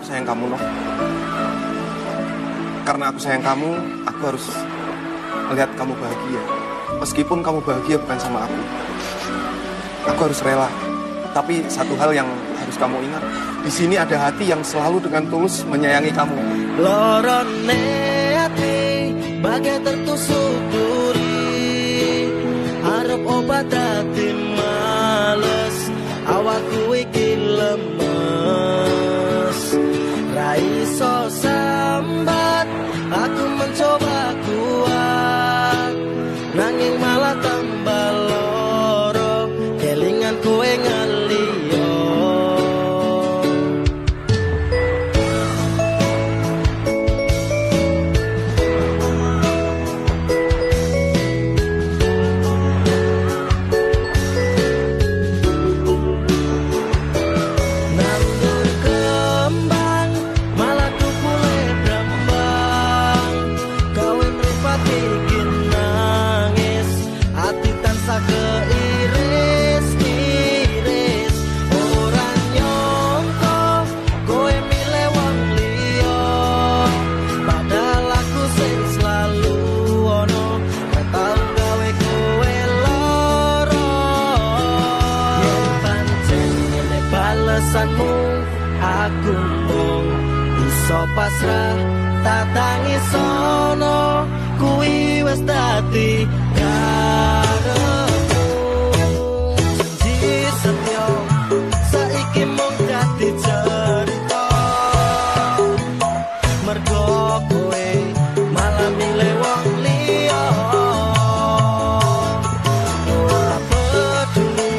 aku sayang kamu, Noh. Karena aku sayang kamu, aku harus melihat kamu bahagia. Meskipun kamu bahagia bukan sama aku. Aku harus rela. Tapi satu hal yang harus kamu ingat, di sini ada hati yang selalu dengan tulus menyayangi kamu. Lorone ati bagai tertusuk duri, arep obat hati males, awakku iki lemes. Ra iso sambat, aku mencoba kuat, nanging malah tambah loro, kelingan kowe ngeliyo. Nandur kembang, malah tukule brambang, kowe mripate iki nangis, ati tansah keiris-iris. Ora nyangka kowe milih wong liya, padahal aku sing selalu ono, gak tau gawe kowe lara. Yen pancen ngene balesanmu, aku mung iso pasrah, tak tangis sono, kuwi wis dadi karepmu. Janji setyo saiki mung dadi cerita, mergo kowe malah milih wong liya. Ora peduli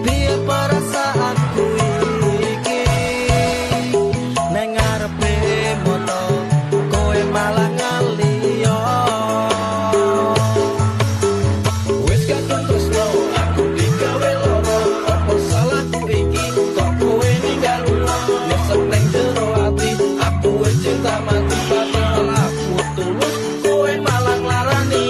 piye perasaanku iki, nang ngarepe moto kowe malah ngaliyo. Wis kadung tresno aku digawe loro, apa salahku iki kok kowe ninggalno. Nyesek nang jero ati, aku wis cinta mati, padahal aku tulus, kowe malah nglarani.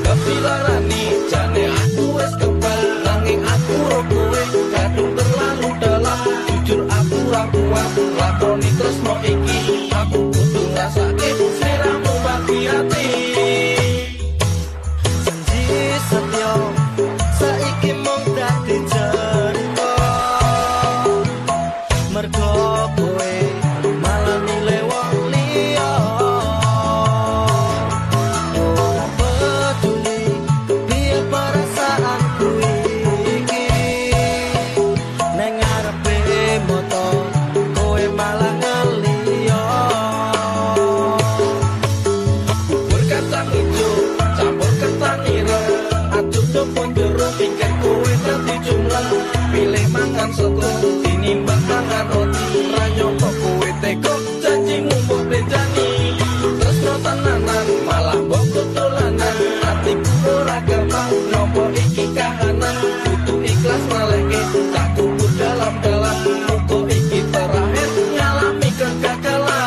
Kepilarani jane aku wis kebal, nanging aku ro kowe kadung terlalu dalam. Jujur aku ra kuat lakoni tresno iki, aku kudu ngrasake sliramu bagi ati. Janji setyo saiki mung dadi cerita, mergo kowe malah milih wong liya. Ora peduli piye perasaanku iki, nang ngarepe moto kowe malah ngeliyo. Bubur kacang ijo campur ketan ireng, aduk dopon jero pikir kowe dadi jumlah. Pilih mangan soto tinimbang mangan roti, ra nyangka kowe tega janjimu mbok bledani. Tresno tenanan malah mbok dolanan, atiku ora gampang nopo iki kahanan. Kudu ikhlas naleke tak kubur dalam-dalam, muga iki terakhir ngalami kegagalan.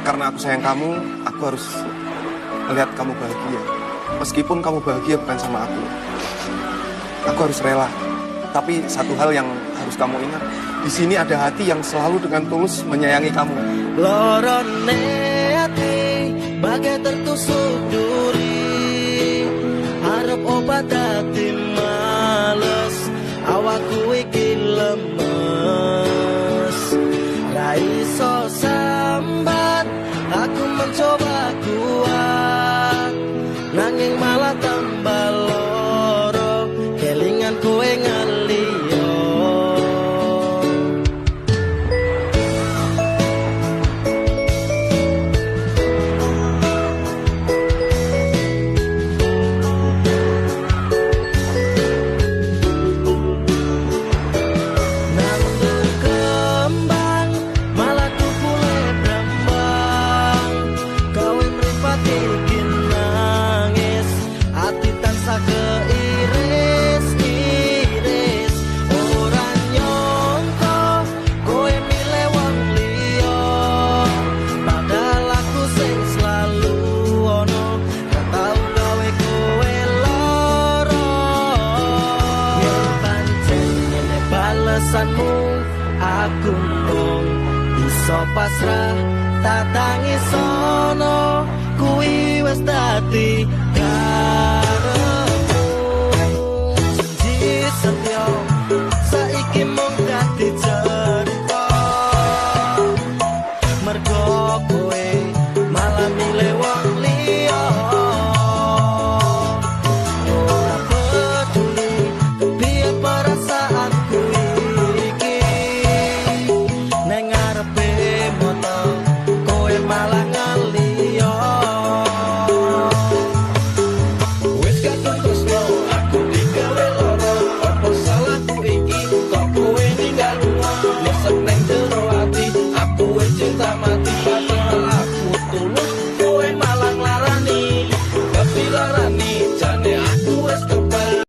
Karena aku sayang kamu, aku harus melihat kamu bahagia. Meskipun kamu bahagia bukan sama aku harus rela. Tapi satu hal yang harus kamu ingat, di sini ada hati yang selalu dengan tulus menyayangi kamu. Lorone ati bagai tertusuk duri, harap obat hati males, awakku iki lemes. Ra iso sambat, aku mencoba kuat, nanging malah tambah loro, kelingan kowe ngaliyo. Nandung kembang, malah kupule brambang, kowe mripate iki nangis, ati tansah keiris-iris. Ora nyangka kowe milih wong liya, padahal aku sing selalu ono, gak tau gawe kowe lara. Yen pancen ngene balesanmu, aku mung iso pasrah, tak tangis sono, kuwi wis dadi karepmu. Janji setya saiki mung dadi cerita, mergo kowe